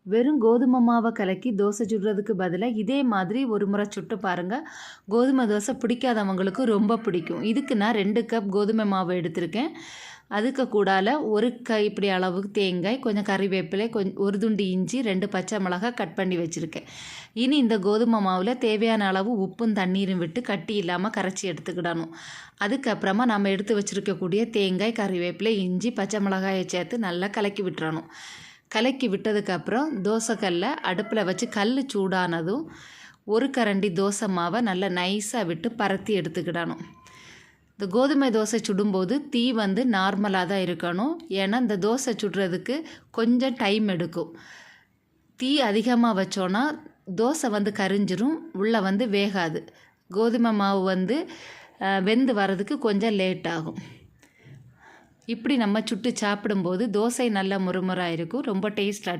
வெறும் கோதுமை மாவை கலக்கி தோசை சுடுறதுக்கு பதிலாக இதே மாதிரி ஒரு முறை சுட்டு பாருங்கள். கோதுமை தோசை பிடிக்காதவங்களுக்கு ரொம்ப பிடிக்கும். இதுக்கு நான் 2 கப் கோதுமை மாவு எடுத்திருக்கேன். அதுக்கு கூடால 1 கைப்பிடி அளவுக்கு தேங்காய், கொஞ்சம் கறிவேப்பிலை, ஒரு துண்டு இஞ்சி, 2 பச்சை மிளகாய் கட் பண்ணி வச்சுருக்கேன். இனி இந்த கோதுமை மாவில் தேவையான அளவு உப்பும் தண்ணீரும் விட்டு கட்டி இல்லாமல் கரைச்சி எடுத்துக்கிடணும். அதுக்கப்புறமா நம்ம எடுத்து வச்சுருக்கக்கூடிய தேங்காய், கறிவேப்பிலை, இஞ்சி, பச்சை மிளகாயை சேர்த்து நல்லா கலக்கி விட்டுறணும். கலக்கி விட்டதுக்கப்புறம் தோசைக்கல்லை அடுப்பில் வச்சு கல் சூடானதும் 1 கரண்டி தோசை மாவை நல்லா நைஸாக விட்டு பரத்தி எடுத்துக்கிடணும். இந்த கோதுமை தோசை சுடும்போது தீ நார்மலாக தான் இருக்கணும். ஏன்னா இந்த தோசை சுடுறதுக்கு கொஞ்சம் டைம் எடுக்கும். தீ அதிகமாக வச்சோன்னா தோசை கரிஞ்சிரும், உள்ளே வேகாது. கோதுமை மாவு வெந்து வர்றதுக்கு கொஞ்சம் லேட் ஆகும். இப்படி நம்ம சுட்டு சாப்பிடும்போது தோசை நல்ல முறுமுறாக இருக்கும், ரொம்ப டேஸ்டாக.